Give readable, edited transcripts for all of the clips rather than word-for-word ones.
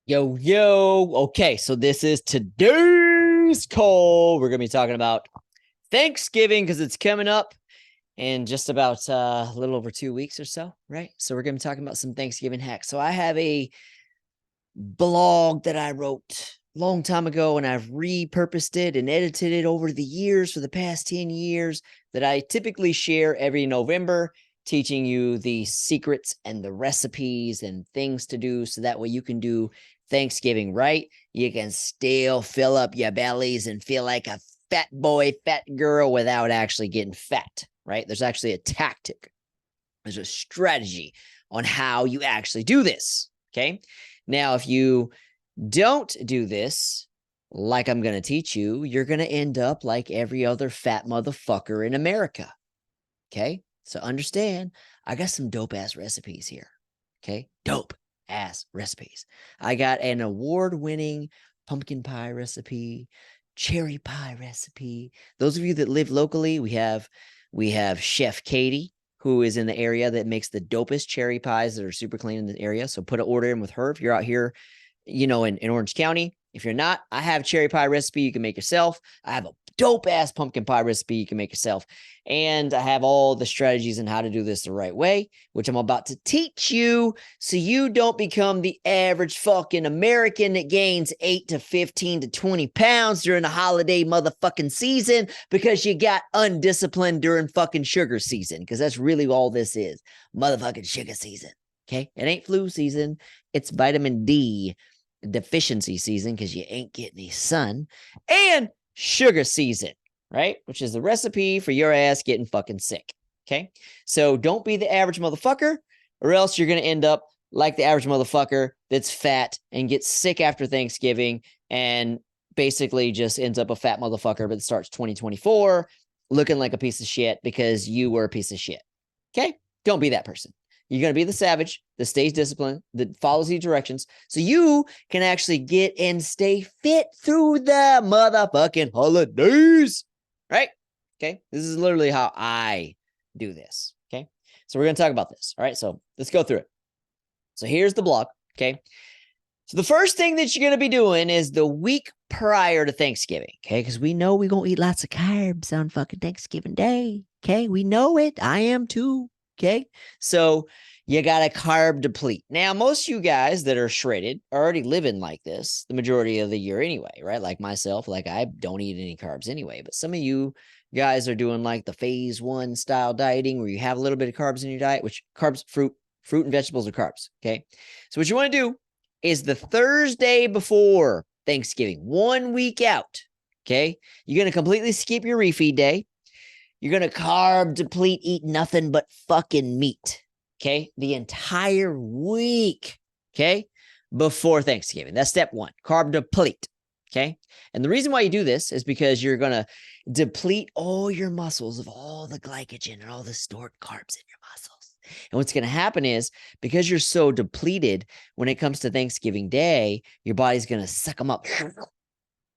Yo, yo. Okay, so this is today's call. We're going to be talking about Thanksgiving because it's coming up in just about a little over 2 weeks or so, right? So we're going to be talking about some Thanksgiving hacks. So I have a blog that I wrote a long time ago and I've repurposed it and edited it over the years for the past 10 years that I typically share every November, teaching you the secrets and the recipes and things to do so that way you can do Thanksgiving right. You can still fill up your bellies and feel like a fat boy, fat girl without actually getting fat, right? There's actually a tactic, there's a strategy on how you actually do this. Okay. Now, if you don't do this, like I'm going to teach you, you're going to end up like every other fat motherfucker in America. Okay. So understand, I got some dope ass recipes here. Okay. Dope ass recipes. I got an award winning pumpkin pie recipe, cherry pie recipe. Those of you that live locally, we have Chef Katie, who is in the area that makes the dopest cherry pies that are super clean in the area. So put an order in with her if you're out here, in Orange County. If you're not, I have cherry pie recipe you can make yourself. I have a dope ass pumpkin pie recipe you can make yourself. And I have all the strategies on how to do this the right way, which I'm about to teach you so you don't become the average fucking American that gains 8 to 15 to 20 pounds during the holiday motherfucking season because you got undisciplined during fucking sugar season. Because that's really all this is, motherfucking sugar season. Okay. It ain't flu season. It's vitamin D deficiency season because you ain't getting any sun, and sugar season, right? Which is the recipe for your ass getting fucking sick. Okay. So don't be the average motherfucker, or else you're going to end up like the average motherfucker that's fat and gets sick after Thanksgiving and basically just ends up a fat motherfucker, but starts 2024 looking like a piece of shit because you were a piece of shit. Okay. Don't be that person. You're going to be the savage that stays disciplined, that follows these directions, so you can actually get and stay fit through the motherfucking holidays, right? Okay. This is literally how I do this. Okay. So we're going to talk about this. All right. So let's go through it. So here's the blog. Okay. So the first thing that you're going to be doing is the week prior to Thanksgiving. Okay. Because we know we're going to eat lots of carbs on fucking Thanksgiving Day. Okay. We know it. I am too. Okay. So you got to carb deplete. Now, most of you guys that are shredded are already living like this the majority of the year anyway, right? Like myself, like I don't eat any carbs anyway. But some of you guys are doing like the phase one style dieting where you have a little bit of carbs in your diet, which carbs, fruit and vegetables are carbs. Okay. So what you want to do is the Thursday before Thanksgiving, 1 week out. Okay. You're going to completely skip your refeed day. You're going to carb deplete, eat nothing but fucking meat. Okay. The entire week. Okay. Before Thanksgiving. That's step one, carb deplete. Okay. And the reason why you do this is because you're going to deplete all your muscles of all the glycogen and all the stored carbs in your muscles. And what's going to happen is because you're so depleted when it comes to Thanksgiving Day, your body's going to suck them up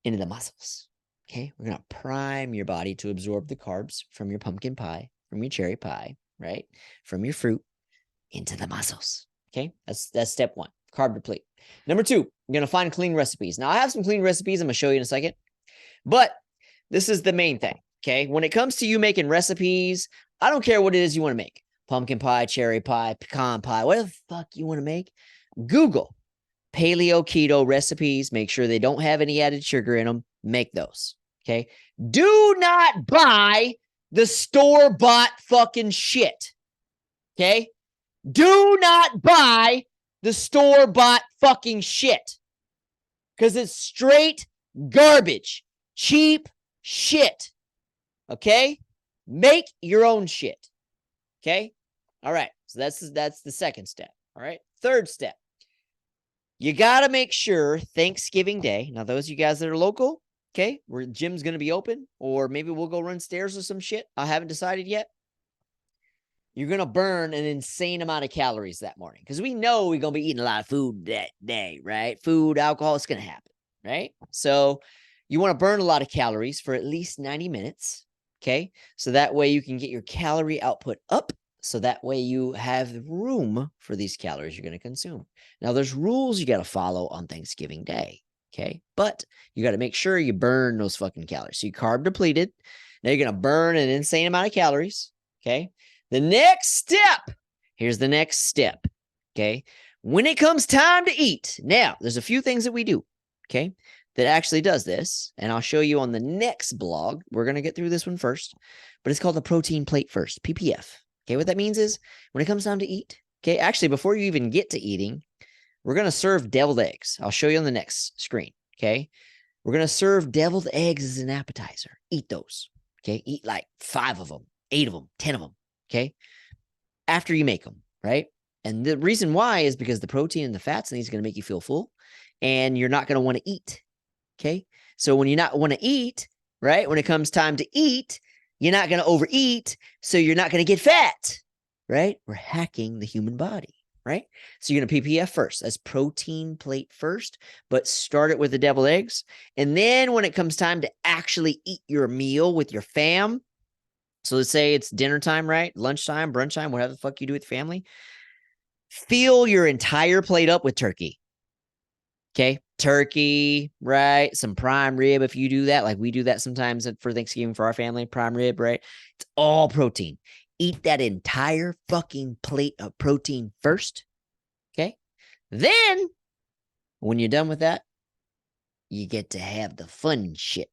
into the muscles. Okay. We're going to prime your body to absorb the carbs from your pumpkin pie, from your cherry pie, right? From your fruit into the muscles. Okay. That's step one, carb deplete. Number two, you're going to find clean recipes. Now, I have some clean recipes I'm going to show you in a second, but this is the main thing. Okay. When it comes to you making recipes, I don't care what it is you want to make, pumpkin pie, cherry pie, pecan pie, whatever the fuck you want to make. Google paleo keto recipes. Make sure they don't have any added sugar in them. Make those. Okay. Do not buy the store bought fucking shit. Okay. Do not buy the store bought fucking shit because it's straight garbage, cheap shit. Okay. Make your own shit. Okay. All right. So that's the second step. All right. Third step. You got to make sure Thanksgiving Day. Now, those of you guys that are local, okay, where gym's going to be open, or maybe we'll go run stairs or some shit. I haven't decided yet. You're going to burn an insane amount of calories that morning because we know we're going to be eating a lot of food that day, right? Food, alcohol, it's going to happen, right? So you want to burn a lot of calories for at least 90 minutes, okay? So that way you can get your calorie output up So that way you have room for these calories you're going to consume. Now, there's rules you got to follow on Thanksgiving Day. Okay. But you got to make sure you burn those fucking calories. So you carb depleted. Now you're going to burn an insane amount of calories. Okay. The next step, here's the next step. Okay. When it comes time to eat, now there's a few things that we do. Okay. That actually does this. And I'll show you on the next blog. We're going to get through this one first, but it's called the protein plate first, PPF. Okay, what that means is when it comes time to eat, okay, actually, before you even get to eating, we're going to serve deviled eggs. I'll show you on the next screen, okay? We're going to serve deviled eggs as an appetizer. Eat those, okay? Eat like 5 of them, 8 of them, 10 of them, okay? After you make them, right? And the reason why is because the protein and the fats in these are going to make you feel full, and you're not going to want to eat, okay? So when you not want to eat, right, when it comes time to eat, you're not going to overeat, so you're not going to get fat, right? We're hacking the human body, right? So you're going to PPF first. That's protein plate first, but start it with the deviled eggs. And then when it comes time to actually eat your meal with your fam, so let's say it's dinner time, right? Lunchtime, brunch time, whatever the fuck you do with family, fill your entire plate up with turkey. Okay. Turkey, right? Some prime rib. If you do that, like we do that sometimes for Thanksgiving for our family, prime rib, right? It's all protein. Eat that entire fucking plate of protein first. Okay. Then when you're done with that, you get to have the fun shit,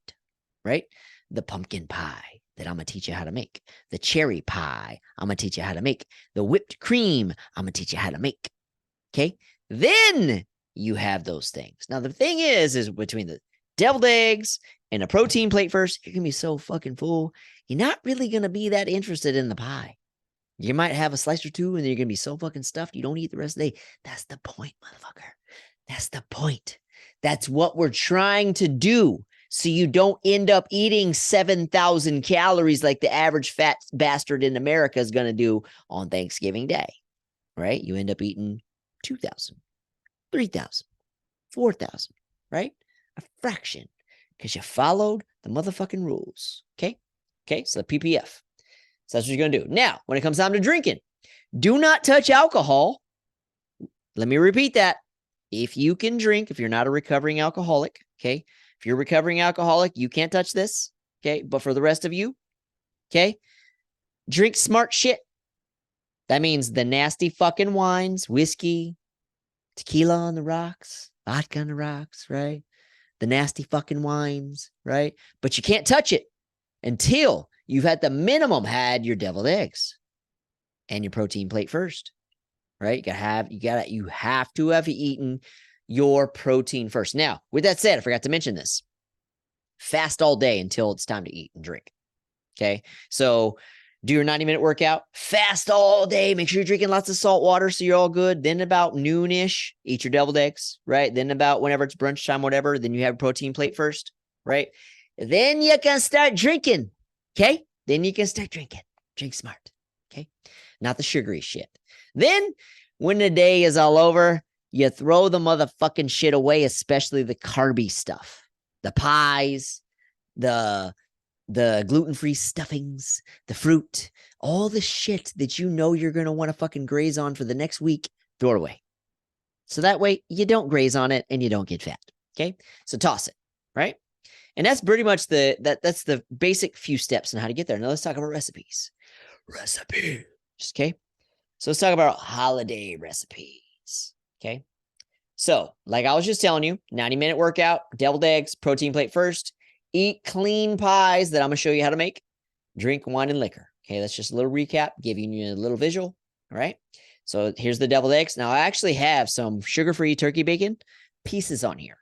right? The pumpkin pie that I'm going to teach you how to make. The cherry pie, I'm going to teach you how to make. The whipped cream, I'm going to teach you how to make. Okay. Then you have those things. Now, the thing is between the deviled eggs and a protein plate first, you're going to be so fucking full. You're not really going to be that interested in the pie. You might have a slice or two and then you're going to be so fucking stuffed. You don't eat the rest of the day. That's the point, motherfucker. That's the point. That's what we're trying to do. So you don't end up eating 7,000 calories like the average fat bastard in America is going to do on Thanksgiving Day, right? You end up eating 2,000. 3,000, 4,000, right? A fraction because you followed the motherfucking rules. Okay. Okay. So the PPF. So that's what you're going to do. Now, when it comes time to drinking, do not touch alcohol. Let me repeat that. If you can drink, if you're not a recovering alcoholic, okay. If you're a recovering alcoholic, you can't touch this. Okay. But for the rest of you, okay, drink smart shit. That means the nasty fucking wines, whiskey, tequila on the rocks, vodka on the rocks, right? The nasty fucking wines, right? But you can't touch it until you've had the minimum had your deviled eggs and your protein plate first, right? You have to have eaten your protein first. Now, with that said, I forgot to mention this. Fast all day until it's time to eat and drink. Okay. So do your 90-minute workout, fast all day. Make sure you're drinking lots of salt water so you're all good. Then about noonish, eat your deviled eggs, right? Then about whenever it's brunch time, whatever, then you have a protein plate first, right? Then you can start drinking, okay? Then you can start drinking. Drink smart, okay? Not the sugary shit. Then when the day is all over, you throw the motherfucking shit away, especially the carby stuff, the pies, the gluten-free stuffings, the fruit, all the shit that you know you're going to want to fucking graze on for the next week, throw it away. So that way you don't graze on it and you don't get fat. Okay. So toss it. Right. And that's pretty much that's the basic few steps on how to get there. Now let's talk about recipes. Recipes. Okay. So let's talk about holiday recipes. Okay. So like I was just telling you, 90-minute workout, deviled eggs, protein plate first. Eat clean pies that I'm going to show you how to make. Drink wine and liquor. Okay, that's just a little recap, giving you a little visual. All right. So here's the deviled eggs. Now I actually have some sugar-free turkey bacon pieces on here.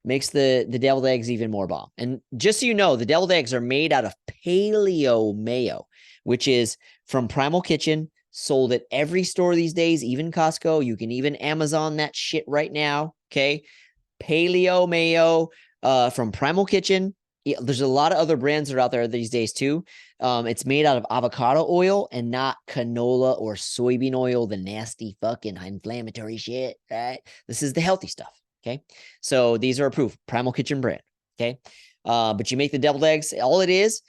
Makes the deviled eggs even more bomb. And just so you know, the deviled eggs are made out of paleo mayo, which is from Primal Kitchen, sold at every store these days, even Costco. You can even Amazon that shit right now. Okay. Paleo mayo from Primal Kitchen. Yeah, there's a lot of other brands that are out there these days too. It's made out of avocado oil and not canola or soybean oil, the nasty fucking inflammatory shit, right? This is the healthy stuff, okay? So these are approved, Primal Kitchen brand, okay? But you make the deviled eggs. All it is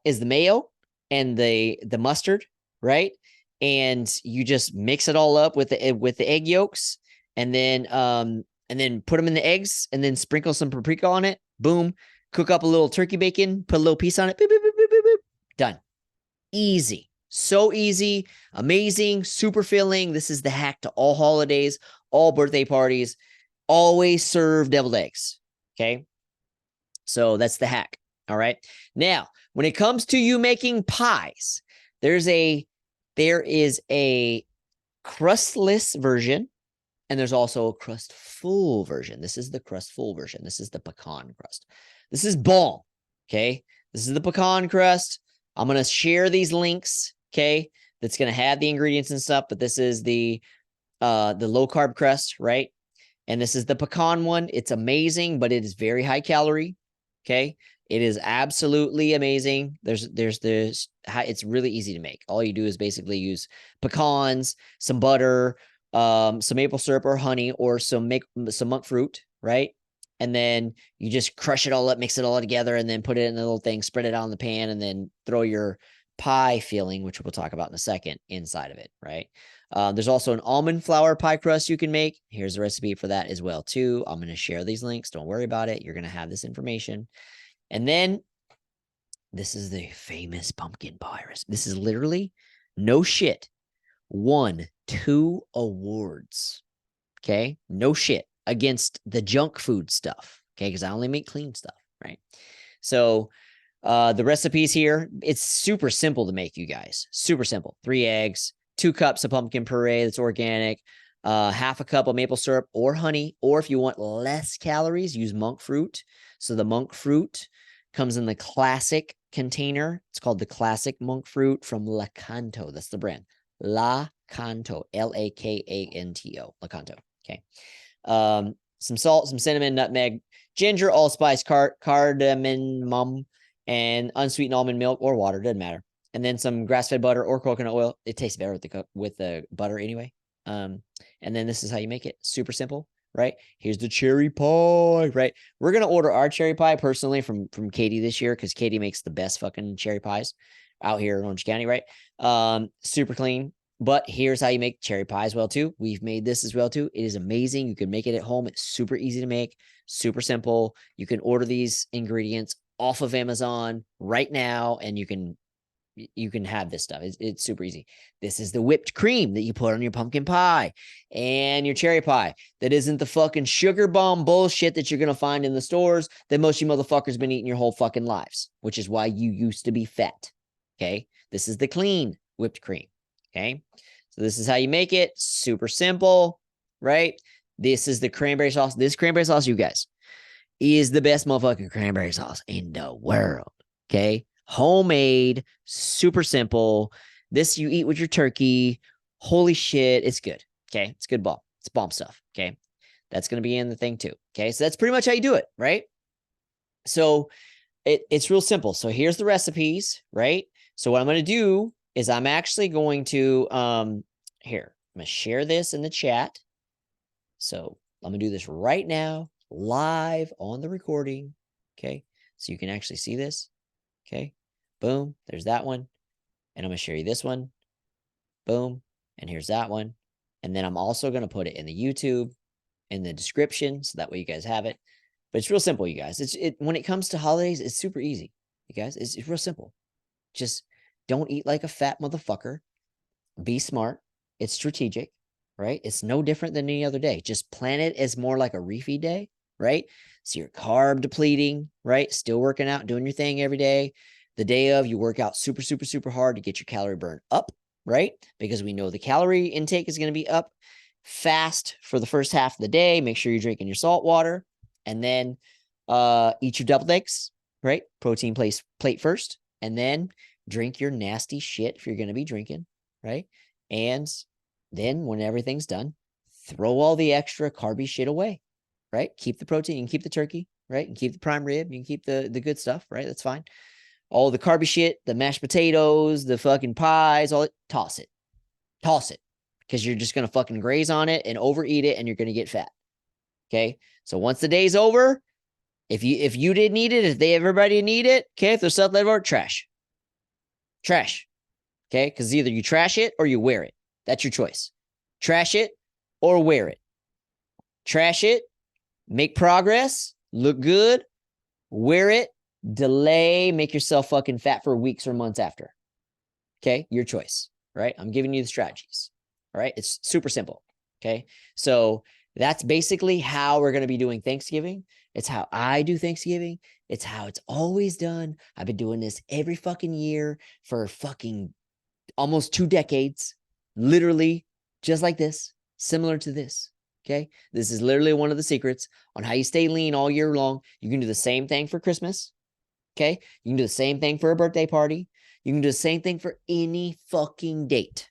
the mayo and the mustard, right? and you just mix it all up with the egg yolks, and then put them in the eggs, and then sprinkle some paprika on it. Boom. Cook up a little turkey bacon, put a little piece on it. Boop, boop, boop, boop, boop, boop. Done. Easy. So easy. Amazing. Super filling. This is the hack to all holidays, all birthday parties. Always serve deviled eggs. Okay. So that's the hack. All right. Now, when it comes to you making pies, there is a crustless version, and there's also a crustful version. This is the crustful version. This is the pecan crust. This is bomb. Okay. This is the pecan crust. I'm going to share these links. Okay. That's going to have the ingredients and stuff, but this is the low carb crust, right? And this is the pecan one. It's amazing, but it is very high calorie. Okay. It is absolutely amazing. It's really easy to make. All you do is basically use pecans, some butter, some maple syrup or honey, or some monk fruit, right? And then you just crush it all up, mix it all together, and then put it in the little thing, spread it out in the pan, and then throw your pie filling, which we'll talk about in a second, inside of it, right? There's also an almond flour pie crust you can make. Here's the recipe for that as well, too. I'm going to share these links. Don't worry about it. You're going to have this information. And then this is the famous pumpkin pie recipe. This is literally, no shit, won 2 awards. Okay? No shit, against the junk food stuff. Okay? Because I only make clean stuff, right? So the recipes here, it's super simple to make, you guys. Super simple. 3 eggs, 2 cups of pumpkin puree that's organic, half a cup of maple syrup or honey, or if you want less calories, use monk fruit. So the monk fruit comes in the classic container. It's called the classic monk fruit from Lakanto. That's the brand. Lakanto. Lakanto. Lakanto. Okay. Some salt, some cinnamon, nutmeg, ginger, allspice, cardamom, and unsweetened almond milk or water. Doesn't matter. And then some grass-fed butter or coconut oil. It tastes better with the butter anyway. And then this is how you make it. Super simple, right? Here's the cherry pie, right? We're going to order our cherry pie personally from Katie this year, because Katie makes the best fucking cherry pies out here in Orange County, right? Super clean. But here's how you make cherry pie as well, too. We've made this as well, too. It is amazing. You can make it at home. It's super easy to make, super simple. You can order these ingredients off of Amazon right now, and you can have this stuff. It's super easy. This is the whipped cream that you put on your pumpkin pie and your cherry pie. That isn't the fucking sugar bomb bullshit that you're going to find in the stores that most of you motherfuckers been eating your whole fucking lives, which is why you used to be fat. Okay. This is the clean whipped cream. Okay. So this is how you make it. Super simple, right? This is the cranberry sauce. This cranberry sauce, you guys, is the best motherfucking cranberry sauce in the world. Okay. Homemade, super simple. This you eat with your turkey. Holy shit, it's good. Okay, it's good bomb. It's bomb stuff. Okay, that's going to be in the thing too. Okay, so that's pretty much how you do it, right? So it's real simple. So here's the recipes, right? So what I'm going to do is I'm actually going to, here, I'm going to share this in the chat. So I'm going to do this right now, live on the recording. Okay, so you can actually see this. Okay, boom, there's that one. And I'm going to share you this one. Boom, and here's that one. And then I'm also going to put it in the YouTube in the description, so that way you guys have it. But it's real simple, you guys. When it comes to holidays, it's super easy, you guys. It's real simple. Just don't eat like a fat motherfucker. Be smart. It's strategic, right? It's no different than any other day. Just plan it as more like a refeed day, right? So you're carb depleting, right? Still working out, doing your thing every day. The day of, you work out super, super, super hard to get your calorie burn up, right? Because we know the calorie intake is going to be up. Fast for the first half of the day. Make sure you're drinking your salt water. And then eat your deviled eggs, right? Protein plate first. And then drink your nasty shit if you're going to be drinking, right? And then when everything's done, throw all the extra carby shit away, right? Keep the protein, you can keep the turkey, right? And keep the prime rib, you can keep the good stuff, right? That's fine. All the carby shit, the mashed potatoes, the fucking pies, all it, toss it. Toss it. Because you're just going to fucking graze on it and overeat it, and you're going to get fat. Okay? So once the day's over, if you didn't eat it, if everybody need it, okay, if there's stuff left over, trash. Trash. Okay. Because either you trash it or you wear it. That's your choice. Trash it or wear it. Trash it, make progress, look good, wear it, delay, make yourself fucking fat for weeks or months after. Okay. Your choice. Right. I'm giving you the strategies. All right. It's super simple. Okay. So that's basically how we're going to be doing Thanksgiving. It's how I do Thanksgiving. It's how it's always done. I've been doing this every fucking year for fucking almost 2 decades, literally just like this, similar to this. Okay. This is literally one of the secrets on how you stay lean all year long. You can do the same thing for Christmas. Okay. You can do the same thing for a birthday party. You can do the same thing for any fucking date.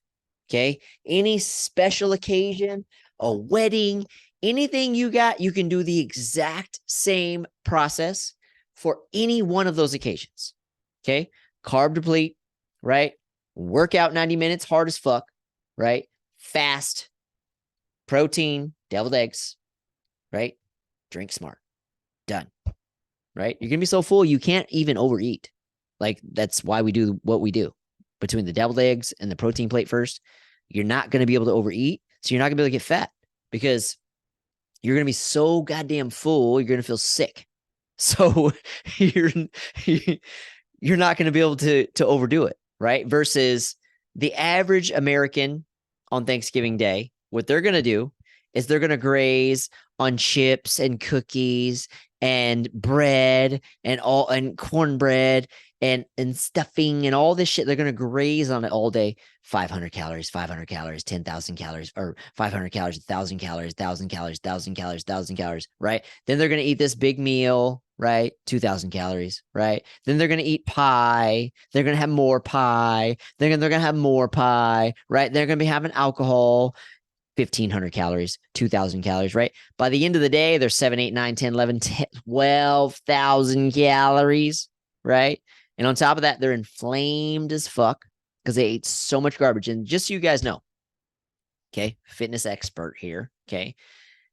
Okay. Any special occasion, a wedding, anything you got, you can do the exact same process for any one of those occasions. Okay. Carb deplete, right? Work out 90 minutes, hard as fuck, right? Fast, protein, deviled eggs, right? Drink smart. Done. Right? You're going to be so full, you can't even overeat. Like, that's why we do what we do. Between the deviled eggs and the protein plate first, you're not going to be able to overeat. So you're not going to be able to get fat because you're going to be so goddamn full, you're going to feel sick. So you're not going to be able to overdo it, right? Versus the average American on Thanksgiving Day, what they're going to do is they're going to graze on chips and cookies and bread and cornbread and stuffing and all this shit. They're going to graze on it all day. 500 calories, 10,000 calories, or 500 calories, 1,000 calories, 1,000 calories, 1,000 calories, 1,000 calories, right? Then they're going to eat this big meal, right? 2,000 calories, right? Then they're going to eat pie. They're going to have more pie. They're going to have more pie, right? They're going to be having alcohol. 1,500 calories, 2,000 calories, right? By the end of the day, they're 7, 8, 9, 10, 11, 12,000 calories, right? And on top of that, they're inflamed as fuck because they ate so much garbage. And just so you guys know, okay, fitness expert here, okay,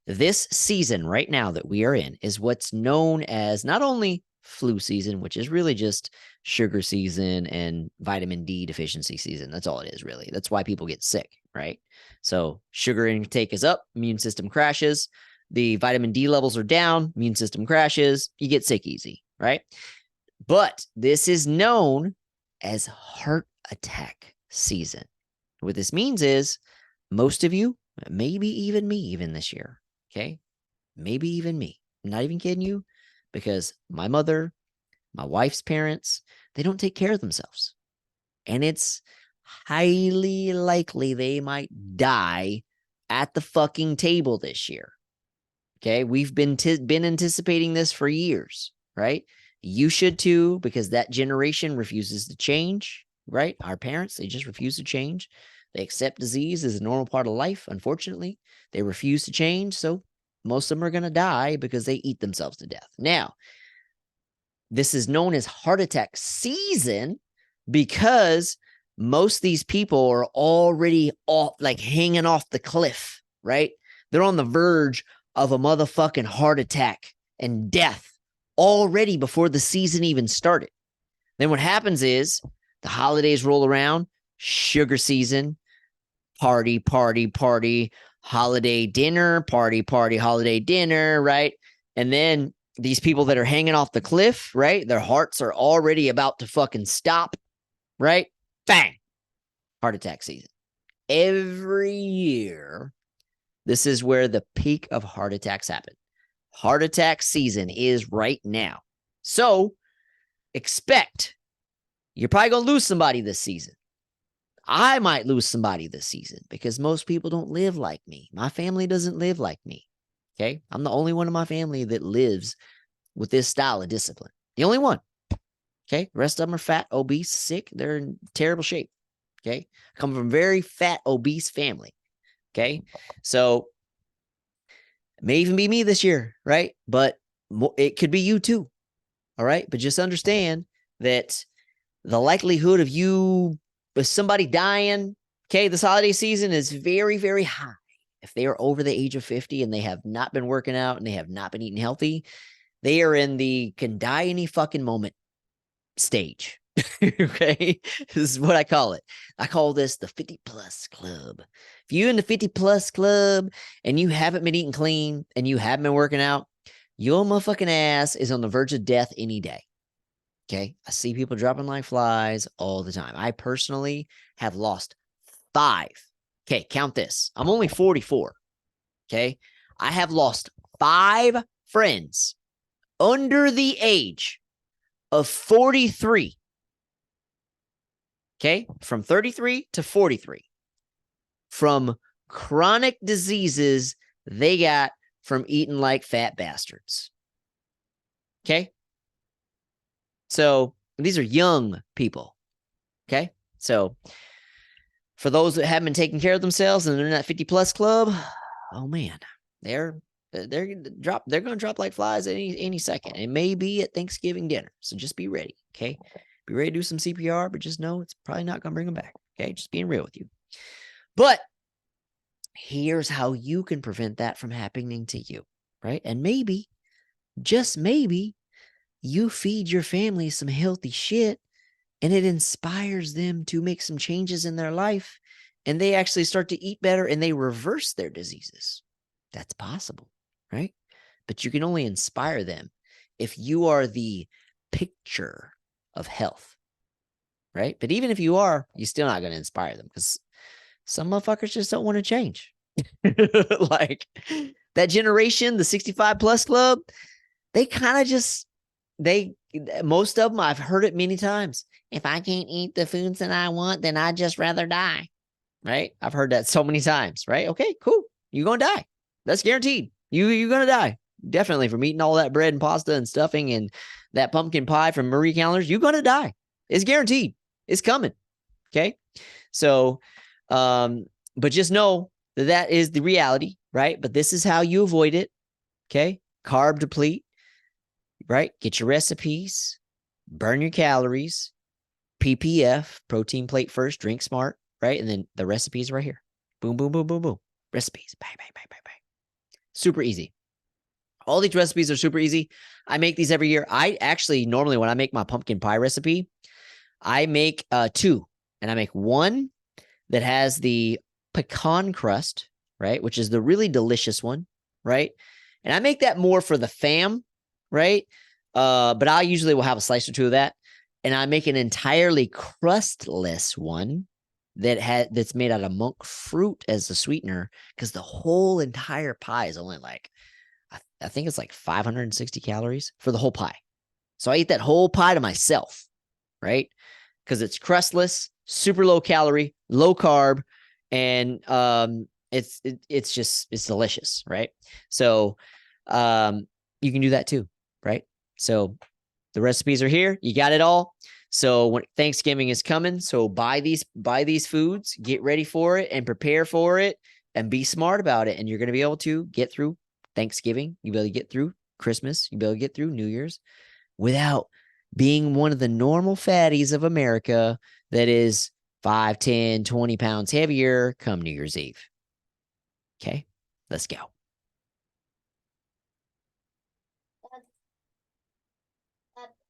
this season right now that we are in is what's known as not only flu season, which is really just sugar season and vitamin D deficiency season. That's all it is, really. That's why people get sick, right? So sugar intake is up, immune system crashes, the vitamin D levels are down, immune system crashes, you get sick easy, right? But this is known as heart attack season. What this means is most of you, maybe even me, even this year, okay? Maybe even me. I'm not even kidding you, because my mother, my wife's parents, they don't take care of themselves. And it's highly likely they might die at the fucking table this year. Okay? We've been anticipating this for years, right? You should too, because that generation refuses to change, right? Our parents, they just refuse to change. They accept disease as a normal part of life, unfortunately. They refuse to change, so most of them are going to die because they eat themselves to death. Now, this is known as heart attack season because most of these people are already off, like hanging off the cliff, right? They're on the verge of a motherfucking heart attack and death already before the season even started. Then what happens is the holidays roll around, sugar season, party, holiday dinner, party, holiday dinner, right? And then these people that are hanging off the cliff, right? Their hearts are already about to fucking stop, right? Bang! Heart attack season. Every year, this is where the peak of heart attacks happen. Heart attack season is right now. So expect you're probably going to lose somebody this season. I might lose somebody this season because most people don't live like me. My family doesn't live like me. Okay. I'm the only one in my family that lives with this style of discipline. The only one. Okay. The rest of them are fat, obese, sick. They're in terrible shape. Okay. I come from a very fat, obese family. Okay. So it may even be me this year, right? But it could be you too. All right. But just understand that the likelihood of you, with somebody dying, okay, this holiday season is very, very high. If they are over the age of 50 and they have not been working out and they have not been eating healthy, they are in the can die any fucking moment stage. Okay. This is what I call it. I call this the 50 plus club. If you in the 50 plus club and you haven't been eating clean and you haven't been working out, your motherfucking ass is on the verge of death any day. Okay. I see people dropping like flies all the time. I personally have lost 5. Okay. Count this. I'm only 44. Okay. I have lost 5 friends under the age of 43. Okay. From 33 to 43. From chronic diseases they got from eating like fat bastards. Okay. So these are young people. Okay. So for those that haven't been taking care of themselves and they're in that 50 plus club, oh man, they're going to drop like flies any second. It may be at Thanksgiving dinner. So just be ready. Okay. Be ready to do some CPR, but just know it's probably not going to bring them back. Okay. Just being real with you. But here's how you can prevent that from happening to you. Right. And maybe, just maybe, you feed your family some healthy shit and it inspires them to make some changes in their life and they actually start to eat better and they reverse their diseases. That's possible, right? But you can only inspire them if you are the picture of health, right? But even if you are, you're still not going to inspire them because some motherfuckers just don't want to change. Like that generation, the 65 plus club, they kind of just, most of them, I've heard it many times. If I can't eat the foods that I want, then I'd just rather die. Right? I've heard that so many times, right? Okay, cool. You're going to die. That's guaranteed. You're going to die. Definitely from eating all that bread and pasta and stuffing and that pumpkin pie from Marie Callender's, you're going to die. It's guaranteed. It's coming. Okay? So, but just know that that is the reality, right? But this is how you avoid it. Okay? Carb deplete. Right? Get your recipes, burn your calories, PPF, protein plate first, drink smart, right? And then the recipes right here. Boom, boom, boom, boom, boom. Recipes. Bang, bang, bang, bang, bang. Super easy. All these recipes are super easy. I make these every year. I actually, normally when I make my pumpkin pie recipe, I make 2. And I make one that has the pecan crust, right? Which is the really delicious one, right? And I make that more for the fam, right? But I usually will have a slice or 2 of that. And I make an entirely crustless one that's made out of monk fruit as the sweetener, because the whole entire pie is only like, I think it's like 560 calories for the whole pie. So I eat that whole pie to myself, right? Because it's crustless, super low calorie, low carb, and it's delicious, right? So you can do that too, right? So the recipes are here. You got it all. So when Thanksgiving is coming, so buy these foods, get ready for it and prepare for it and be smart about it. And you're going to be able to get through Thanksgiving. You'll be able to get through Christmas. You'll be able to get through New Year's without being one of the normal fatties of America that is 5, 10, 20 pounds heavier come New Year's Eve. Okay, let's go.